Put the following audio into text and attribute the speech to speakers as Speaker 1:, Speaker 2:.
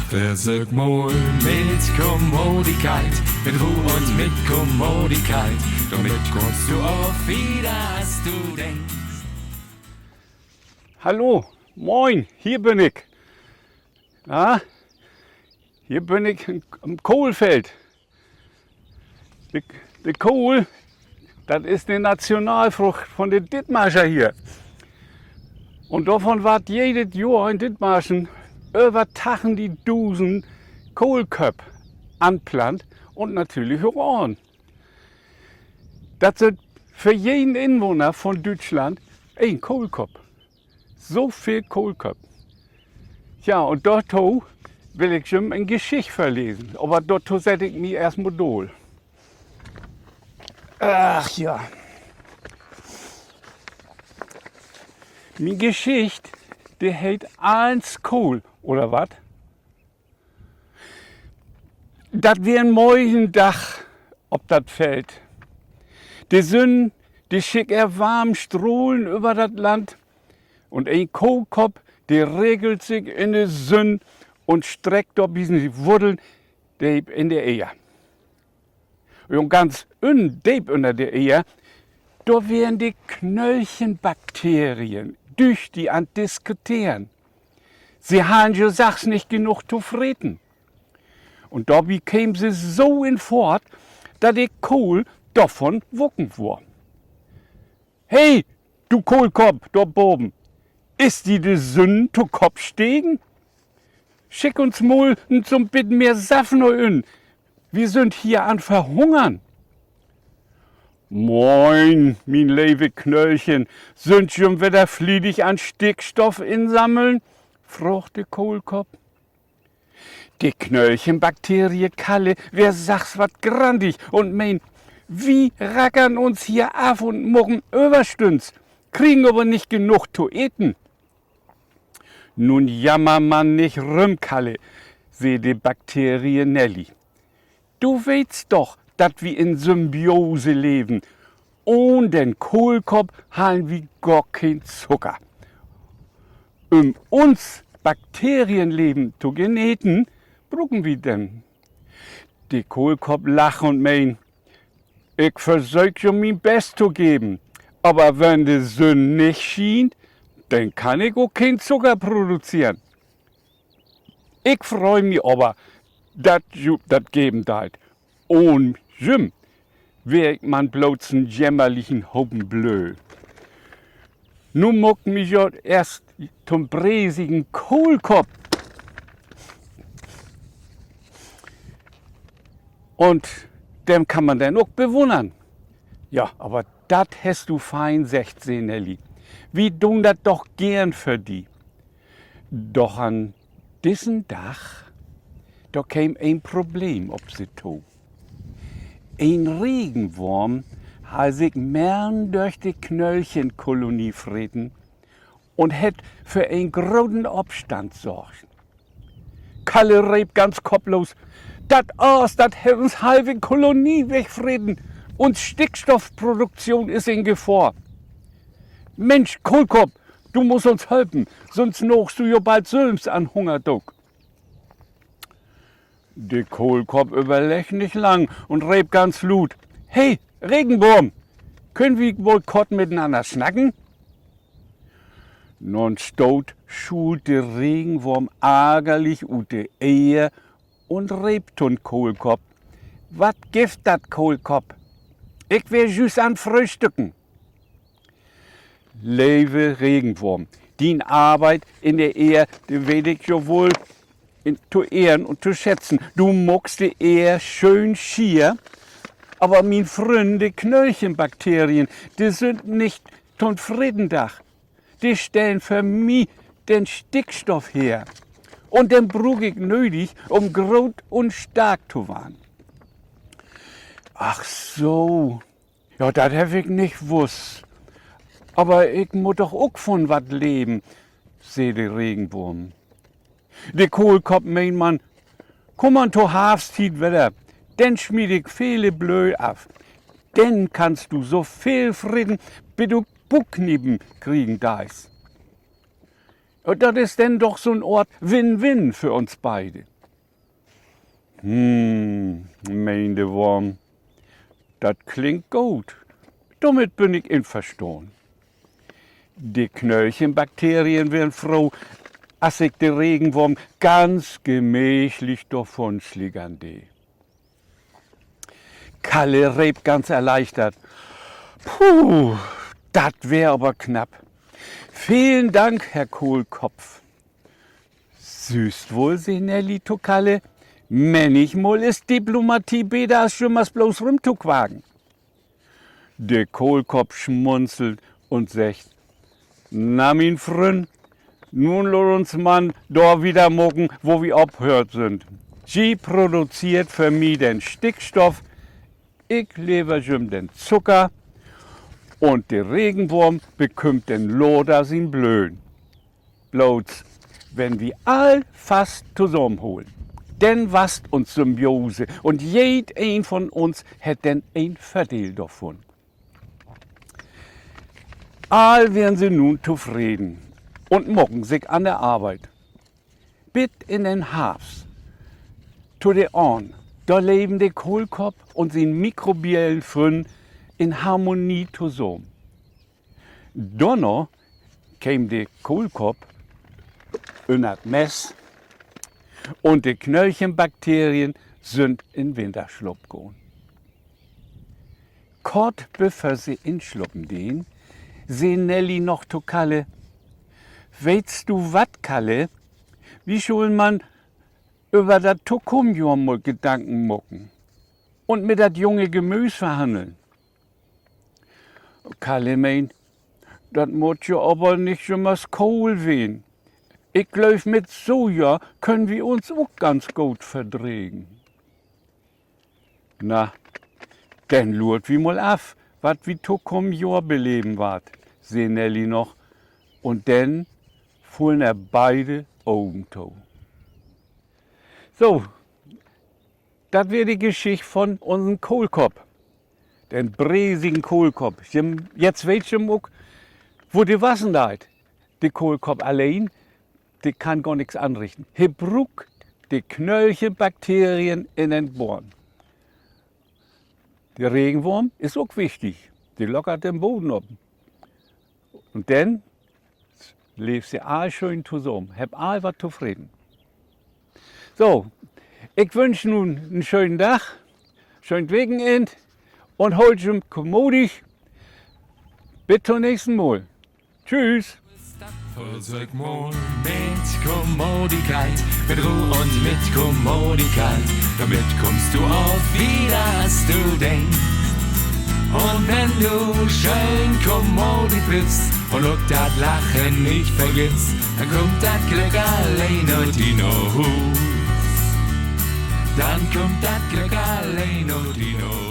Speaker 1: Versög mal mit Kommodigkeit, mit Ruhe und mit Kommodigkeit, damit kommst du auf wieder, als du denkst.
Speaker 2: Hallo, moin, hier bin ich. Ja, hier bin ich im Kohlfeld. Die Kohl, das ist die Nationalfrucht von den Dithmarscher hier. Und davon wird jedes Jahr in Dithmarschen über Tachen die Dusen Kohlköpfe anplant und natürlich auch an. Das sind für jeden Einwohner von Deutschland ein Kohlkopf. So viel Kohlköpfe. Ja, und dort will ich schon eine Geschichte verlesen. Aber dort setze ich mich erstmal durch. Ach ja. Meine Geschichte, die hält eins Kohl, oder was? Das wär ein Morgendach, ob das fällt. Die Sonne, die schickt warm Strahlen über das Land. Und ein Kohlkopf, der regelt sich in die Sonne und streckt dort die Wurzeln in der Ehe. Und ganz deep unter der Ehe, da werden die Knöllchenbakterien durch die an diskutieren. Sie haben ja Sachs nicht genug zu freten. Und da kämen sie so in Fort, dass die Kohl davon wucken war. Hey, du Kohlkopf, dort oben, ist die Sünde zu Kopf stegen? Schick uns mal zum Bitten mehr Saffen in. Wir sind hier an Verhungern. Moin, mein liebe Knöllchen, sind schon wieder fliedig an Stickstoff insammeln? Fragte Kohlkopf. Die Knöllchenbakterie Kalle, wer sagt's wat grandig und mein, wie rackern uns hier auf und morgen überstünds, kriegen aber nicht genug zu eten. Nun jammer man nicht rum, Kalle, seh die Bakterie Nelly. Du weißt doch, dass wir in Symbiose leben. Ohne den Kohlkopf haben wir gar kein Zucker. Um uns Bakterienleben zu geneten, brauchen wir denn. Die Kohlkopf lachen und meinen, ich versuche schon mein Bestes zu geben, aber wenn die Sonne nicht schien, dann kann ich auch keinen Zucker produzieren. Ich freue mich aber, dass das geben deit. Und Jim, wär ich man bloß einen jämmerlichen Haufen blöd. Nun muck mich ja erst zum bräsigen Kohlkopf. Und dem kann man dann auch bewundern. Ja, aber das hast du fein secht, Nelly. Wir tun das doch gern für die. Doch an diesem Dach, da käm ein Problem ob sie to. Ein Regenwurm hat sich mern durch die Knöllchenkolonie freten und hätt für einen großen Obstand sorgt. Kalle reib ganz kopflos, dat Aas, dat hätt uns halbe Kolonie wegfreten und Stickstoffproduktion ist in Gefahr. Mensch, Kohlkopf, du musst uns helfen, sonst nochst du ja bald selbst an Hungerdruck. Der Kohlkopf überlegt nicht lang und rebt ganz flut. Hey, Regenwurm, können wir wohl kurz miteinander schnacken? Nun stot schult der Regenwurm ärgerlich ut de Ehe und rebt den Kohlkopf. Wat gift dat Kohlkopf? Ich wär jüss an Frühstücken. Liebe Regenwurm, die Arbeit in der Ehe, die weet ich ja wohl zu ehren und zu schätzen. Du muckst die Ehe schön schier, aber mein Freund, die Knöllchenbakterien, die sind nicht zum Friedendach. Die stellen für mich den Stickstoff her. Und den brauch ich nötig, um groß und stark zu werden. Ach so, ja, das hab ich nicht gewusst. Aber ich muss doch auch von wat leben, seh der Regenwurm. Der Kohlkopf meint man, komm an to Hafstied wieder, denn schmied ich viele Blöd ab. Denn kannst du so viel Frieden, bis du Bucknieben kriegen dais. Und das ist denn doch so ein Ort Win-Win für uns beide. Meinde Wurm, das klingt gut. Damit bin ich einverstanden. Die Knöllchenbakterien wären froh, als ich den Regenwurm ganz gemächlich davon schligande. Kalle rebt ganz erleichtert. Puh, das wär aber knapp. Vielen Dank, Herr Kohlkopf. Süßt wohl, sie Nelly to Kalle. Manchmal ist Diplomatie besser als schon was bloß rumzuquagen. Der Kohlkopf schmunzelt und sagt, na mein Freund, nun lass uns man da wieder mucken, wo wir abhört sind. Sie produziert für mich den Stickstoff, ich liefere ihm den Zucker und der Regenwurm bekommt den Loder sin Blöen. Bloß, wenn wir all fast zusammenholen, dann wast uns Symbiose und jed ein von uns hat denn ein Vorteil davon. All werden sie nun zufrieden und mocken sich an der Arbeit. Bis in den Herbst, zu der Orn, da leben der Kohlkopf und sein mikrobiellen Freund in Harmonie zusammen. Donner käm der Kohlkopf in das Mess und die Knöllchenbakterien sind in Winterschlupf gegangen. Kort bevor sie in Schluppen gehen, sehen Nelly noch zu Kalle. Weißt du wat, Kalle? Wie soll man über das Tokumjor mal Gedanken mucken und mit dat junge Gemüse verhandeln? Kalle meint, dat muss ja aber nicht schon was Kohl wehen. Ich glaub, mit Soja können wir uns auch ganz gut verdregen. Na, denn lurt wie mal af, wat wie Tokumjor beleben wart, sehen Nelly noch. Und dann fuhren beide Augen zu. So, das wäre die Geschichte von unserem Kohlkopf. Den bräsigen Kohlkopf. Jetzt weißt du auch, wo die Wassen da ist. Der Kohlkopf allein, der kann gar nichts anrichten. Er braucht die Knöllchenbakterien in den Boden. Der Regenwurm ist auch wichtig. Die lockert den Boden ab. Und dann lebst du all schön zusammen. Hab all was zufrieden. So, ich wünsche nun einen schönen Tag, schönen Wochenende und holt schon kommodig. Bis zum nächsten Mal. Tschüss.
Speaker 1: Versög mal mit Kommodigkeit, mit Ruhe und mit Kommodigkeit. Damit kommst du auf wieder, als du denkst. Und wenn du schön kommodig bist und auch das Lachen nicht vergisst, dann kommt das Glück allein und in Hus. Dann kommt das Glück allein und in Hus.